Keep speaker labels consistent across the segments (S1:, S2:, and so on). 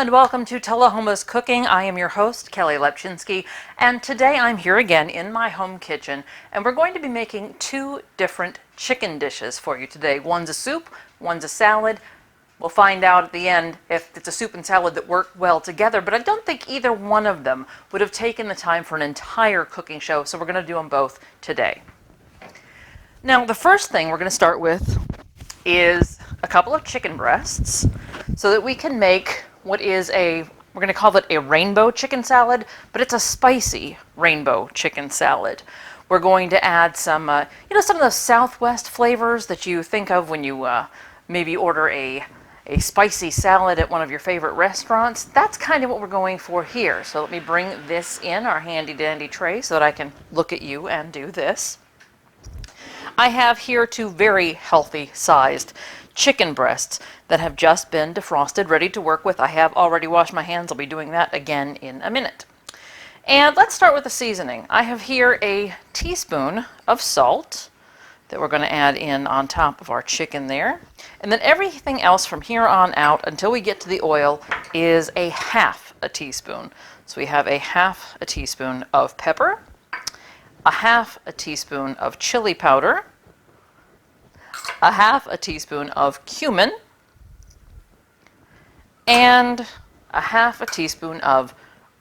S1: and welcome to Tullahoma's Cooking. I am your host, Kelly Lepchinsky, and today I'm here again in my home kitchen, and we're going to be making two different chicken dishes for you today. One's a soup, one's a salad. We'll find out at the end if it's a soup and salad that work well together, but I don't think either one of them would have taken the time for an entire cooking show, so we're going to do them both today. Now, the first thing we're going to start with is a couple of chicken breasts so that we can make what is we're going to call it a rainbow chicken salad, but it's a spicy rainbow chicken salad. We're going to add some, some of those Southwest flavors that you think of when you maybe order a spicy salad at one of your favorite restaurants. That's kind of what we're going for here. So let me bring this in our handy dandy tray so that I can look at you and do this. I have here two very healthy sized chicken breasts that have just been defrosted, ready to work with. I have already washed my hands. I'll be doing that again in a minute. And let's start with the seasoning. I have here a teaspoon of salt that we're going to add in on top of our chicken there. And then everything else from here on out until we get to the oil is a half a teaspoon. So we have a half a teaspoon of pepper, a half a teaspoon of chili powder, a half a teaspoon of cumin, and a half a teaspoon of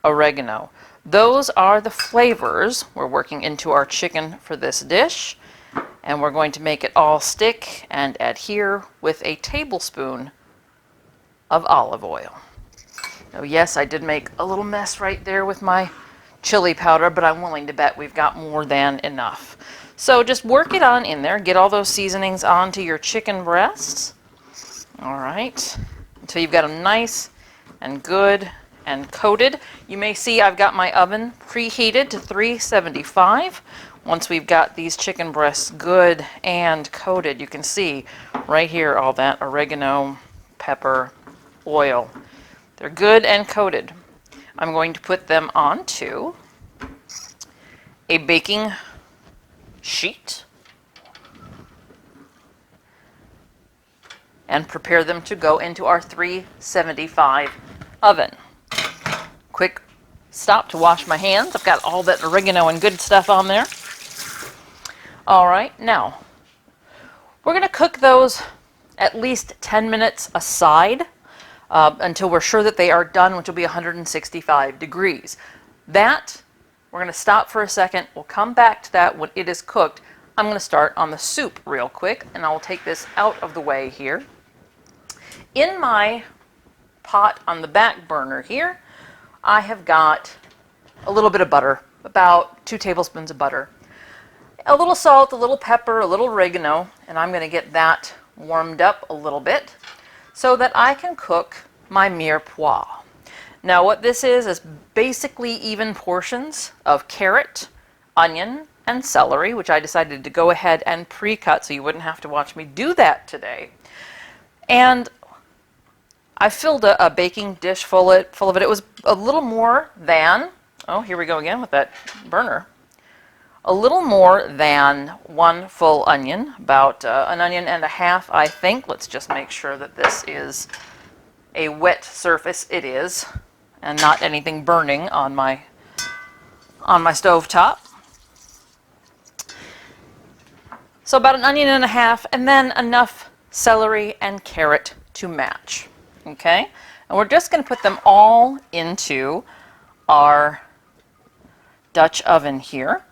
S1: oregano. Those are the flavors we're working into our chicken for this dish, and we're going to make it all stick and adhere with a tablespoon of olive oil. Now, yes, I did make a little mess right there with my chili powder, but I'm willing to bet we've got more than enough. So just work it on in there. Get all those seasonings onto your chicken breasts. All right. Until you've got them nice and good and coated. You may see I've got my oven preheated to 375. Once we've got these chicken breasts good and coated, you can see right here all that oregano, pepper, oil. They're good and coated. I'm going to put them onto a baking sheet and prepare them to go into our 375 oven. Quick stop to wash my hands. I've got all that oregano and good stuff on there. All right, now we're going to cook those at least 10 minutes aside until we're sure that they are done, which will be 165 degrees. We're going to stop for a second. We'll come back to that when it is cooked. I'm going to start on the soup real quick, and I'll take this out of the way here. In my pot on the back burner here, I have got a little bit of butter, about 2 tablespoons of butter, a little salt, a little pepper, a little oregano, and I'm going to get that warmed up a little bit so that I can cook my mirepoix. Now what this is basically even portions of carrot, onion, and celery, which I decided to go ahead and pre-cut so you wouldn't have to watch me do that today. And I filled a baking dish full of it. It was a little more than, oh, here we go again with that burner. A little more than 1 full onion, about an onion and a half, I think. Let's just make sure that this is a wet surface. It is, and not anything burning on my stove top. So about an onion and a half, and then enough celery and carrot to match. Okay? And we're just going to put them all into our Dutch oven here.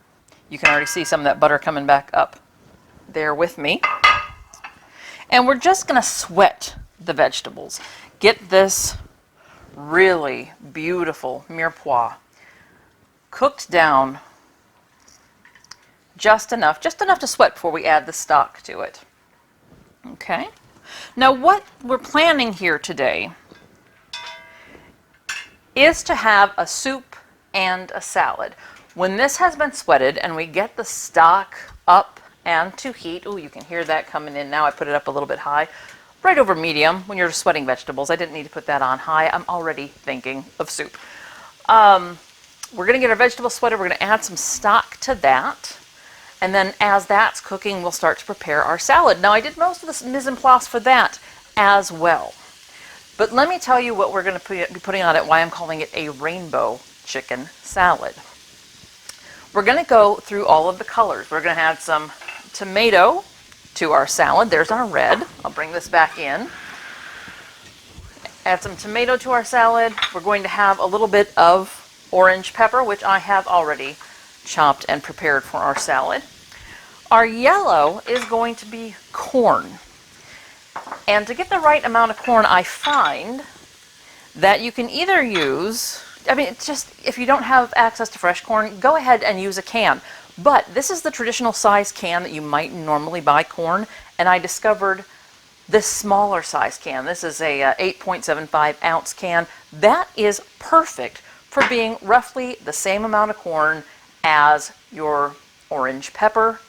S1: You can already see some of that butter coming back up there with me. And we're just going to sweat the vegetables. Get this really beautiful mirepoix cooked down just enough to sweat before we add the stock to it. Okay? Now what we're planning here today is to have a soup and a salad. When this has been sweated and we get the stock up and to heat, oh, you can hear that coming in now. I put it up a little bit high, right over medium when you're sweating vegetables. I didn't need to put that on high. I'm already thinking of soup. We're going to get our vegetables sweated. We're going to add some stock to that. And then as that's cooking, we'll start to prepare our salad. Now, I did most of the mise en place for that as well. But let me tell you what we're going to be putting on it, why I'm calling it a rainbow chicken salad. We're going to go through all of the colors. We're going to add some tomato to our salad. There's our red. I'll bring this back in. Add some tomato to our salad. We're going to have a little bit of orange pepper, which I have already chopped and prepared for our salad. Our yellow is going to be corn. And to get the right amount of corn, I find that you can either use, it's just, if you don't have access to fresh corn, go ahead and use a can. But this is the traditional size can that you might normally buy corn, and I discovered this smaller size can. This is a 8.75 ounce can. That is perfect for being roughly the same amount of corn as your orange pepper.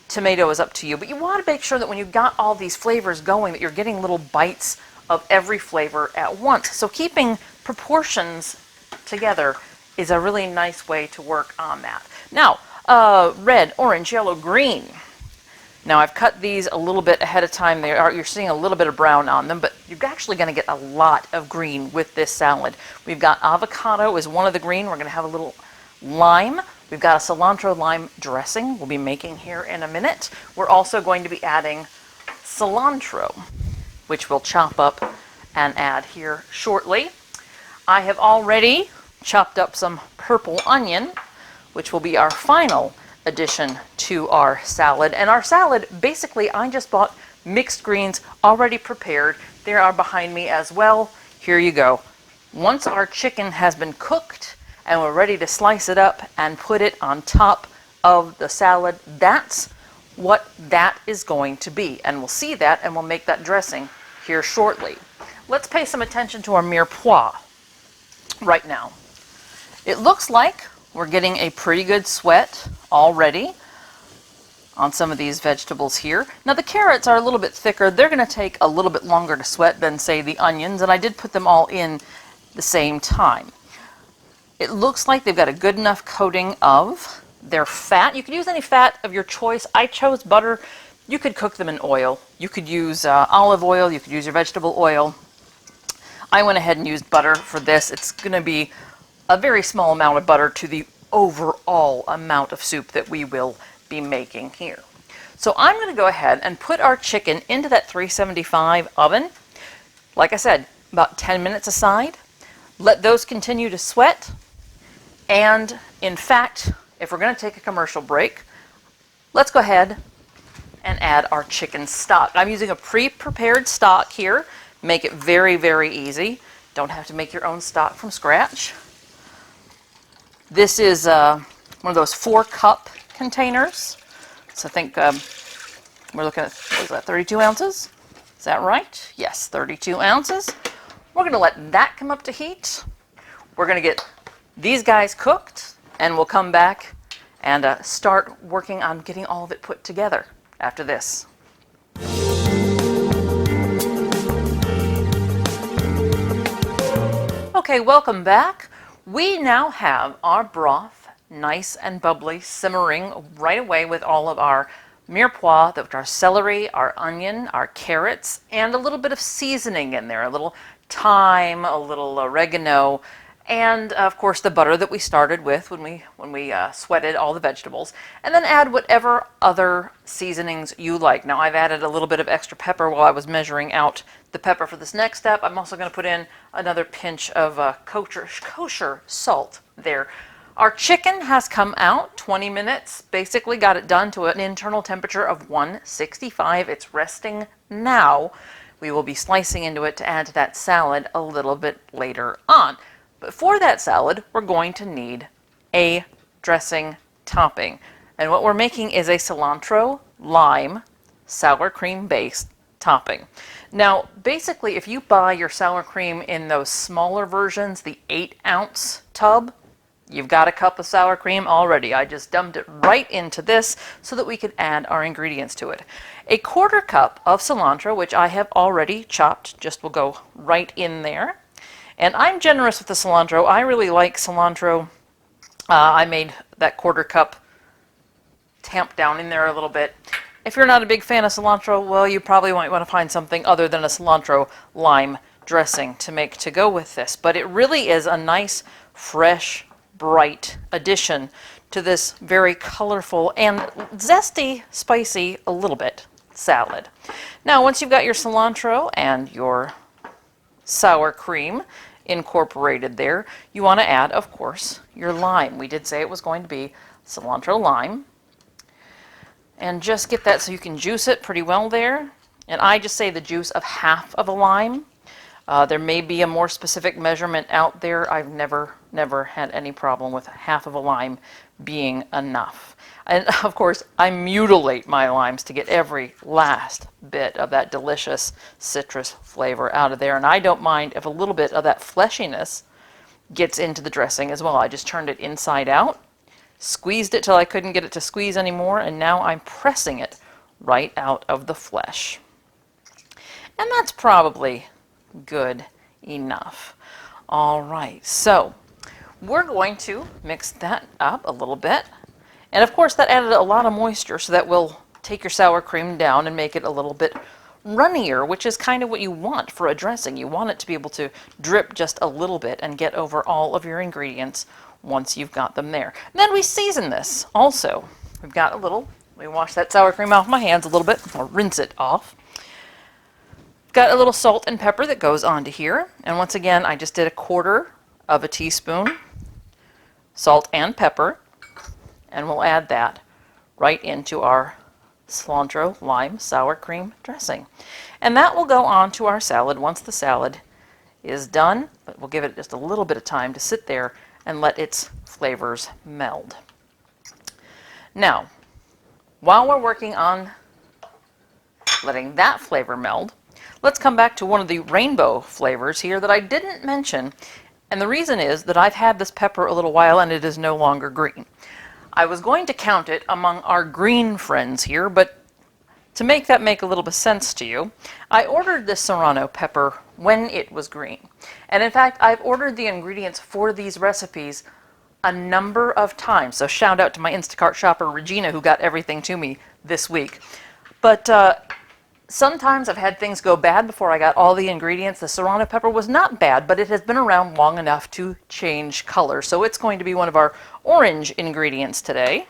S1: Tomato is up to you, but you want to make sure that when you've got all these flavors going, that you're getting little bites of every flavor at once. So keeping proportions together is a really nice way to work on that. Now, red, orange, yellow, green. Now I've cut these a little bit ahead of time. You're seeing a little bit of brown on them, but you're actually going to get a lot of green with this salad. We've got avocado is one of the green. We're going to have a little lime. We've got a cilantro lime dressing we'll be making here in a minute. We're also going to be adding cilantro, which we'll chop up and add here shortly. I have already chopped up some purple onion, which will be our final addition to our salad. And our salad, basically, I just bought mixed greens already prepared. They are behind me as well. Here you go. Once our chicken has been cooked and we're ready to slice it up and put it on top of the salad, that's what that is going to be. And we'll see that and we'll make that dressing here shortly. Let's pay some attention to our mirepoix right now. It looks like we're getting a pretty good sweat already on some of these vegetables here. Now the carrots are a little bit thicker. They're going to take a little bit longer to sweat than, say, the onions, and I did put them all in the same time. It looks like they've got a good enough coating of their fat. You could use any fat of your choice. I chose butter. You could cook them in oil. You could use olive oil. You could use your vegetable oil. I went ahead and used butter for this. It's going to be a very small amount of butter to the overall amount of soup that we will be making here. So I'm going to go ahead and put our chicken into that 375 oven. Like I said, about 10 minutes aside. Let those continue to sweat. And in fact, if we're going to take a commercial break, let's go ahead and add our chicken stock. I'm using a pre-prepared stock here. Make it very, very easy. Don't have to make your own stock from scratch. This is one of those 4-cup containers. So I think we're looking at, what is that, 32 ounces? Is that right? Yes, 32 ounces. We're going to let that come up to heat. We're going to get these guys cooked, and we'll come back and start working on getting all of it put together after this. Okay, welcome back. We now have our broth nice and bubbly, simmering right away with all of our mirepoix, our celery, our onion, our carrots, and a little bit of seasoning in there, a little thyme, a little oregano, and of course the butter that we started with when we sweated all the vegetables, and then add whatever other seasonings you like. Now I've added a little bit of extra pepper while I was measuring out the pepper for this next step. I'm also going to put in another pinch of kosher salt there. Our chicken has come out 20 minutes, basically got it done to an internal temperature of 165. It's resting now. We will be slicing into it to add to that salad a little bit later on. But for that salad, we're going to need a dressing topping. And what we're making is a cilantro, lime, sour cream based topping. Now, basically, if you buy your sour cream in those smaller versions, the 8-ounce tub, you've got a cup of sour cream already. I just dumped it right into this so that we could add our ingredients to it. A 1/4 cup of cilantro, which I have already chopped, just will go right in there. And I'm generous with the cilantro. I really like cilantro. I made that 1/4 cup tamp down in there a little bit. If you're not a big fan of cilantro, well, you probably might want to find something other than a cilantro lime dressing to make to go with this, but it really is a nice, fresh, bright addition to this very colorful and zesty, spicy, a little bit, salad. Now, once you've got your cilantro and your sour cream incorporated there, you want to add, of course, your lime. We did say it was going to be cilantro lime. And just get that so you can juice it pretty well there. And I just say the juice of half of a lime. There may be a more specific measurement out there. I've never had any problem with half of a lime being enough. And of course, I mutilate my limes to get every last bit of that delicious citrus flavor out of there. And I don't mind if a little bit of that fleshiness gets into the dressing as well. I just turned it inside out, squeezed it till I couldn't get it to squeeze anymore, and now I'm pressing it right out of the flesh. And that's probably good enough. All right, so we're going to mix that up a little bit. And of course that added a lot of moisture, so that will take your sour cream down and make it a little bit runnier, which is kind of what you want for a dressing. You want it to be able to drip just a little bit and get over all of your ingredients once you've got them there. And then we season this also. We've got a little, let me wash that sour cream off my hands a little bit, or rinse it off. Got a little salt and pepper that goes onto here. And once again, I just did 1/4 of a teaspoon salt and pepper. And we'll add that right into our cilantro lime sour cream dressing. And that will go on to our salad once the salad is done. But we'll give it just a little bit of time to sit there and let its flavors meld. Now, while we're working on letting that flavor meld, let's come back to one of the rainbow flavors here that I didn't mention. And the reason is that I've had this pepper a little while and it is no longer green. I was going to count it among our green friends here, but to make that make a little bit of sense to you, I ordered this serrano pepper when it was green. And in fact, I've ordered the ingredients for these recipes a number of times. So shout out to my Instacart shopper, Regina, who got everything to me this week. But sometimes I've had things go bad before I got all the ingredients. The serrano pepper was not bad, but it has been around long enough to change color. So it's going to be one of our orange ingredients today.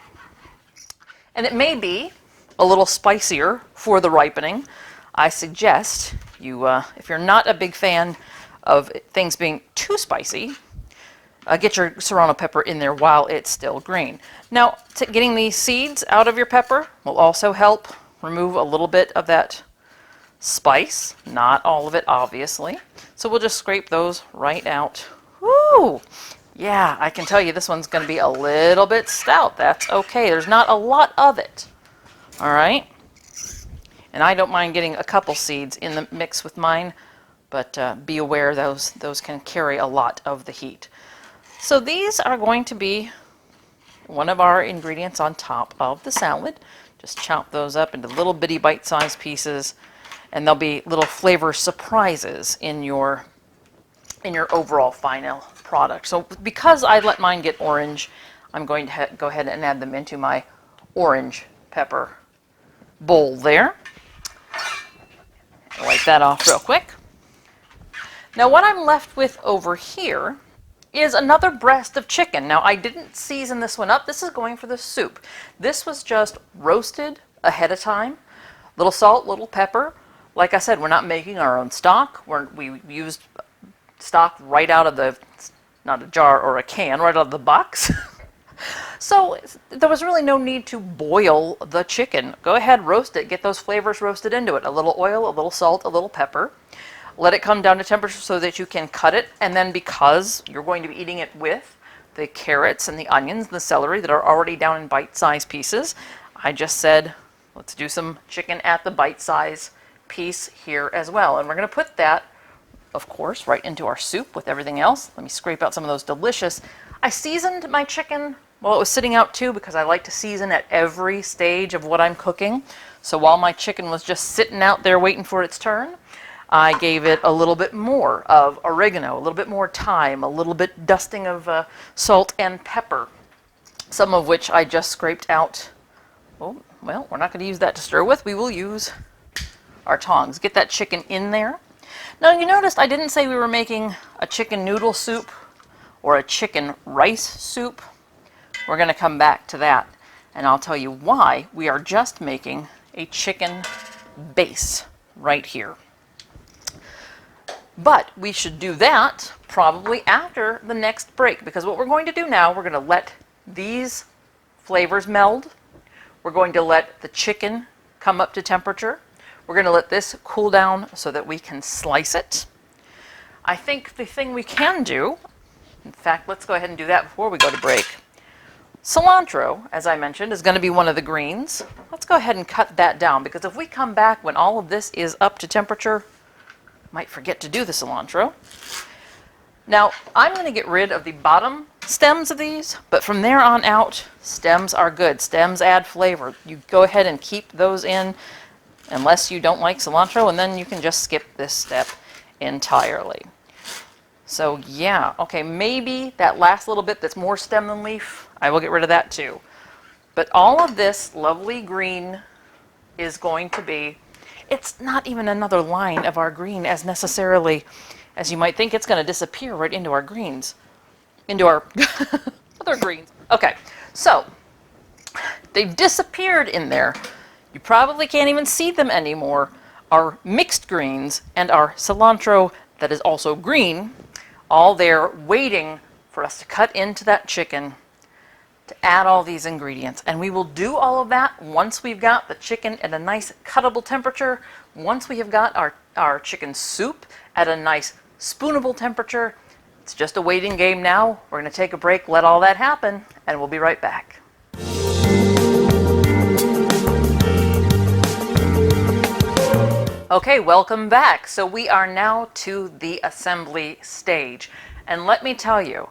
S1: And it may be a little spicier for the ripening. I suggest you, if you're not a big fan of things being too spicy, get your serrano pepper in there while it's still green. Now, getting these seeds out of your pepper will also help remove a little bit of that spice, not all of it obviously. So we'll just scrape those right out. Woo! Yeah, I can tell you this one's going to be a little bit stout. That's okay. There's not a lot of it. All right? And I don't mind getting a couple seeds in the mix with mine, but be aware those can carry a lot of the heat. So these are going to be one of our ingredients on top of the salad. Just chop those up into little bitty bite-sized pieces, and there'll be little flavor surprises in your overall final product. So because I let mine get orange, I'm going to go ahead and add them into my orange pepper bowl there. Wipe that off real quick. Now what I'm left with over here is another breast of chicken. Now I didn't season this one up. This is going for the soup. This was just roasted ahead of time. Little salt, little pepper. Like I said, we're not making our own stock. We used stock right out of the, not a jar or a can, right out of the box. So there was really no need to boil the chicken. Go ahead, roast it, get those flavors roasted into it. A little oil, a little salt, a little pepper. Let it come down to temperature so that you can cut it. And then because you're going to be eating it with the carrots and the onions and the celery that are already down in bite-sized pieces, I just said, let's do some chicken at the bite-size piece here as well. And we're going to put that, of course, right into our soup with everything else. Let me scrape out some of those delicious. I seasoned my chicken while it was sitting out too, because I like to season at every stage of what I'm cooking. So while my chicken was just sitting out there waiting for its turn, I gave it a little bit more of oregano, a little bit more thyme, a little bit dusting of salt and pepper, some of which I just scraped out. Oh, well, we're not going to use that to stir with. We will use our tongs. Get that chicken in there. Now you noticed I didn't say we were making a chicken noodle soup or a chicken rice soup. We're going to come back to that, and I'll tell you why we are just making a chicken base right here. But we should do that probably after the next break, because what we're going to do now, we're going to let these flavors meld. We're going to let the chicken come up to temperature. We're going to let this cool down so that we can slice it. I think the thing we can do, in fact, let's go ahead and do that before we go to break. Cilantro, as I mentioned, is going to be one of the greens. Let's go ahead and cut that down, because if we come back when all of this is up to temperature, might forget to do the cilantro. Now, I'm going to get rid of the bottom stems of these, but from there on out, stems are good. Stems add flavor. You go ahead and keep those in unless you don't like cilantro, and then you can just skip this step entirely. So yeah, okay, maybe that last little bit that's more stem than leaf, I will get rid of that too. But all of this lovely green is going to be, it's not even another line of our green as necessarily as you might think. It's going to disappear right into our greens, into our other greens. Okay, so they've disappeared in there. You probably can't even see them anymore. Our mixed greens and our cilantro that is also green, all there waiting for us to cut into that chicken to add all these ingredients. And we will do all of that once we've got the chicken at a nice cuttable temperature, once we have got our chicken soup at a nice spoonable temperature. It's just a waiting game now. We're going to take a break, let all that happen, and we'll be right back. Okay, welcome back. So we are now to the assembly stage. And let me tell you,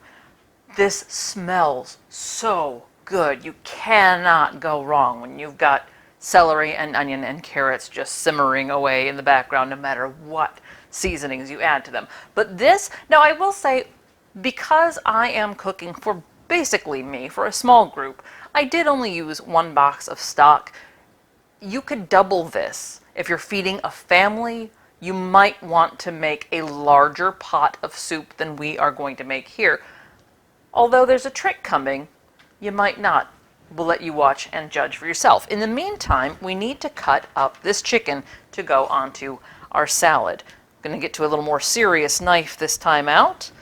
S1: this smells so good. You cannot go wrong when you've got celery and onion and carrots just simmering away in the background, no matter what seasonings you add to them. But this, now I will say, because I am cooking for basically me, for a small group, I did only use 1 box of stock. You could double this. If you're feeding a family, you might want to make a larger pot of soup than we are going to make here. Although there's a trick coming, you might not. We'll let you watch and judge for yourself. In the meantime, we need to cut up this chicken to go onto our salad. I'm going to get to a little more serious knife this time out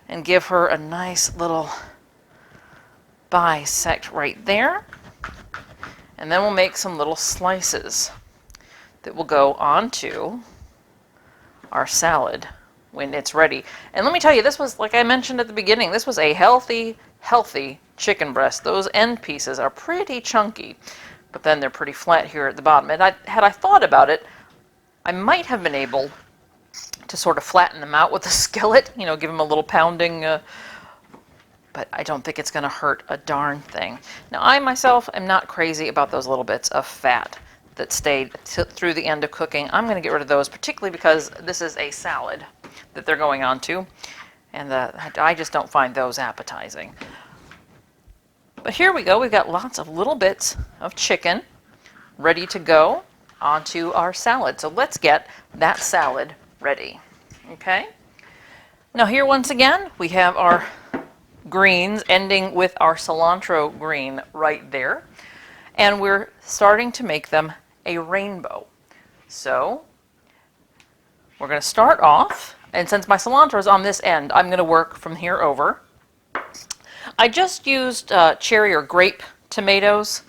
S1: and give her a nice little bisect right there. And then we'll make some little slices that will go onto our salad when it's ready. And let me tell you, this was, like I mentioned at the beginning, this was a healthy chicken breast. Those end pieces are pretty chunky, but then they're pretty flat here at the bottom. And had I thought about it, I might have been able to sort of flatten them out with a skillet, you know, give them a little pounding, but I don't think it's going to hurt a darn thing. Now, I myself am not crazy about those little bits of fat that stayed through the end of cooking. I'm going to get rid of those, particularly because this is a salad that they're going on to, and I just don't find those appetizing. But here we go. We've got lots of little bits of chicken ready to go onto our salad. So let's get that salad ready. Okay? Now here once again, we have our greens ending with our cilantro green right there. And we're starting to make them a rainbow. So we're going to start off, and since my cilantro is on this end, I'm going to work from here over. I just used cherry or grape tomatoes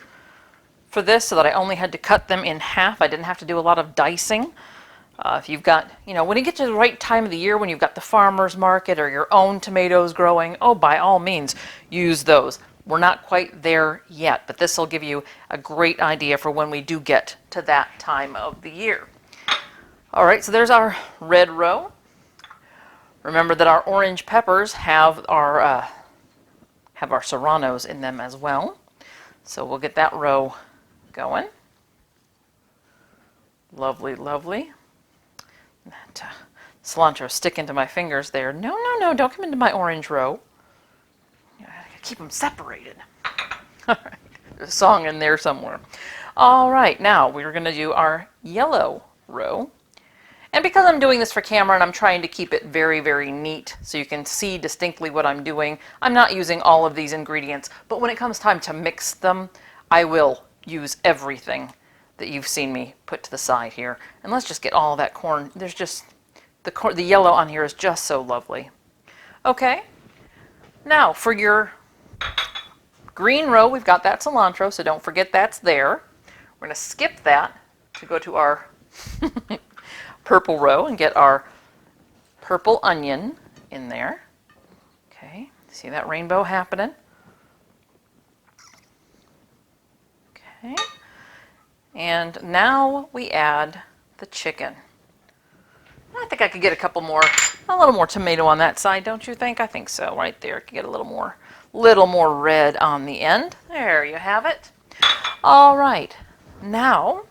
S1: for this so that I only had to cut them in half. I didn't have to do a lot of dicing. If you've got, you know, when you get to the right time of the year, when you've got the farmer's market or your own tomatoes growing, oh, by all means, use those. We're not quite there yet, but this will give you a great idea for when we do get to that time of the year. All right, so there's our red row. Remember that our orange peppers have our serranos in them as well. So we'll get that row going. Lovely, lovely. That cilantro sticking to my fingers there. No, no, no, don't come into my orange row. Keep them separated. All right, there's a song in there somewhere. All right, now we're going to do our yellow row. And because I'm doing this for camera and I'm trying to keep it very, very neat so you can see distinctly what I'm doing, I'm not using all of these ingredients. But when it comes time to mix them, I will use everything that you've seen me put to the side here. And let's just get all of that corn. There's just, the yellow on here is just so lovely. Okay, now for your green row, we've got that cilantro, so don't forget that's there. We're going to skip that to go to our purple row and get our purple onion in there. Okay, see that rainbow happening? Okay, and now we add the chicken. I think I could get a little more tomato on that side, don't you think? I think so, right there. I could get a little more red on the end. There you have it. All right, now,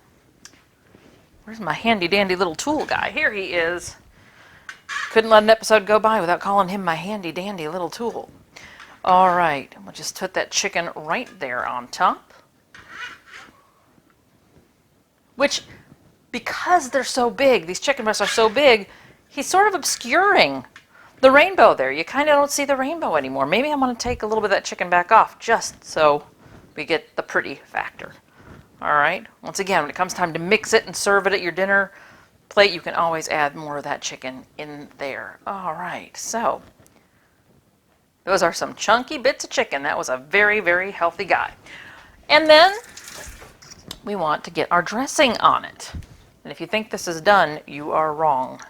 S1: where's my handy dandy little tool guy? Here he is. Couldn't let an episode go by without calling him my handy dandy little tool. All right, we'll just put that chicken right there on top. Which, because they're so big, these chicken breasts are so big, he's sort of obscuring the rainbow there. You kind of don't see the rainbow anymore. Maybe I'm going to take a little bit of that chicken back off just so we get the pretty factor. All right, once again, when it comes time to mix it and serve it at your dinner plate, you can always add more of that chicken in there. All right, so those are some chunky bits of chicken. That was a very, very healthy guy. And then we want to get our dressing on it. And if you think this is done, you are wrong.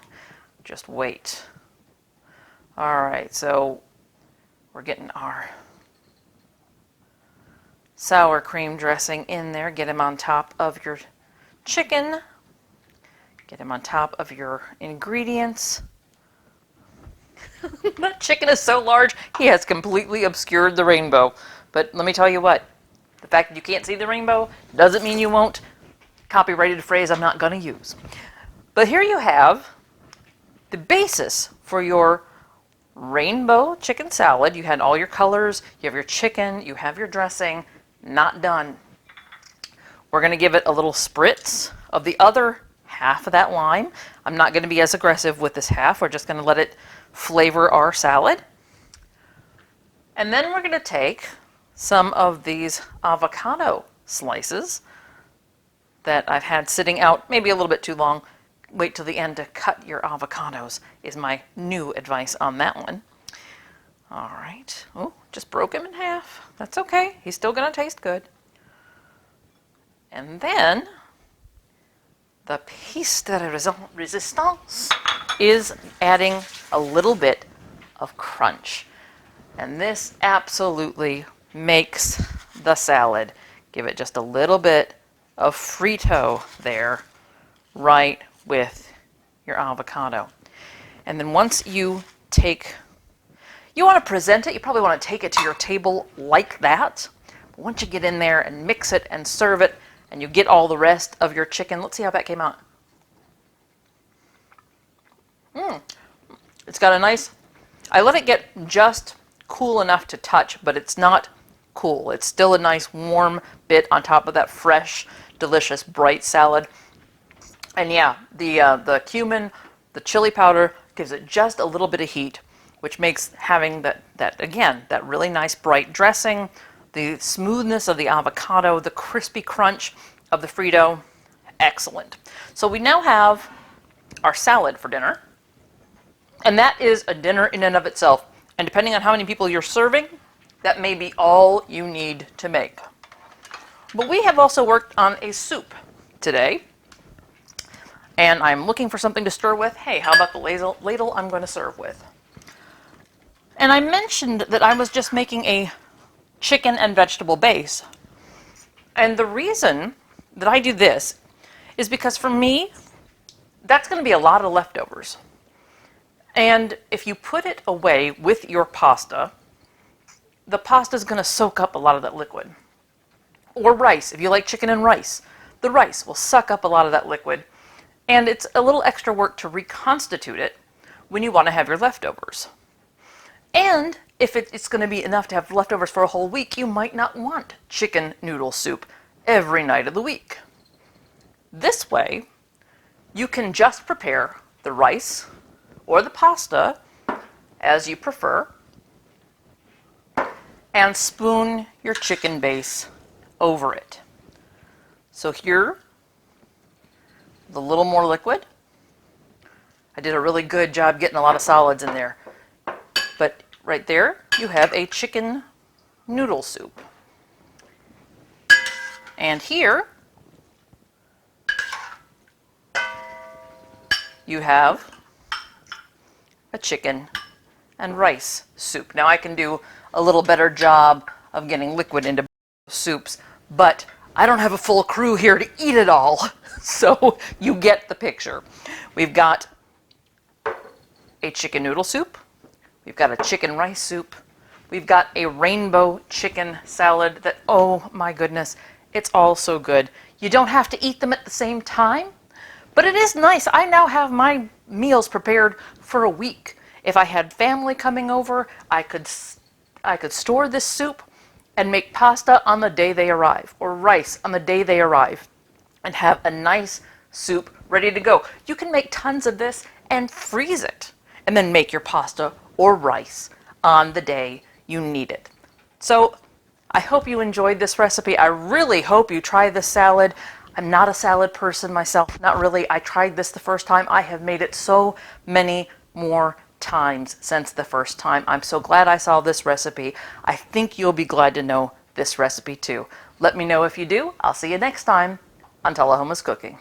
S1: Just wait. All right, so we're getting our sour cream dressing in there. Get him on top of your chicken. Get him on top of your ingredients. That chicken is so large, he has completely obscured the rainbow. But let me tell you what, the fact that you can't see the rainbow doesn't mean you won't. Copyrighted phrase I'm not going to use. But here you have the basis for your rainbow chicken salad. You had all your colors, you have your chicken, you have your dressing. Not done. We're going to give it a little spritz of the other half of that lime. I'm not going to be as aggressive with this half. We're just going to let it flavor our salad. And then we're going to take some of these avocado slices that I've had sitting out maybe a little bit too long. Wait till the end to cut your avocados is my new advice on that one. All right. Oh, just broke him in half. That's okay. He's still going to taste good. And then the piece de resistance is adding a little bit of crunch. And this absolutely makes the salad. Give it just a little bit of Frito there, right with your avocado. And then once you want to present it, you probably want to take it to your table like that. But once you get in there and mix it and serve it, and you get all the rest of your chicken, let's see how that came out. It's got a nice, I let it get just cool enough to touch, but it's not cool. It's still a nice warm bit on top of that fresh, delicious, bright salad. And yeah, the cumin, the chili powder gives it just a little bit of heat, which makes having that really nice bright dressing, the smoothness of the avocado, the crispy crunch of the Frito, excellent. So we now have our salad for dinner, and that is a dinner in and of itself. And depending on how many people you're serving, that may be all you need to make. But we have also worked on a soup today, and I'm looking for something to stir with. Hey, how about the ladle I'm going to serve with? And I mentioned that I was just making a chicken and vegetable base. And the reason that I do this is because for me, that's going to be a lot of leftovers. And if you put it away with your pasta, the pasta is going to soak up a lot of that liquid. Or rice, if you like chicken and rice. The rice will suck up a lot of that liquid. And it's a little extra work to reconstitute it when you want to have your leftovers. And if it's going to be enough to have leftovers for a whole week, you might not want chicken noodle soup every night of the week. This way, you can just prepare the rice or the pasta, as you prefer, and spoon your chicken base over it. So here, with a little more liquid. I did a really good job getting a lot of solids in there. But right there, you have a chicken noodle soup. And here, you have a chicken and rice soup. Now I can do a little better job of getting liquid into soups, but I don't have a full crew here to eat it all. So you get the picture. We've got a chicken noodle soup. We've got a chicken rice soup. We've got a rainbow chicken salad that, oh my goodness, it's all so good. You don't have to eat them at the same time, but it is nice. I now have my meals prepared for a week. If I had family coming over, I could store this soup and make pasta on the day they arrive, or rice on the day they arrive, and have a nice soup ready to go. You can make tons of this and freeze it, and then make your pasta or rice on the day you need it. So I hope you enjoyed this recipe. I really hope you try this salad. I'm not a salad person myself, not really. I tried this the first time. I have made it so many more times since the first time. I'm so glad I saw this recipe. I think you'll be glad to know this recipe too. Let me know if you do. I'll see you next time on Tullahoma's Cooking.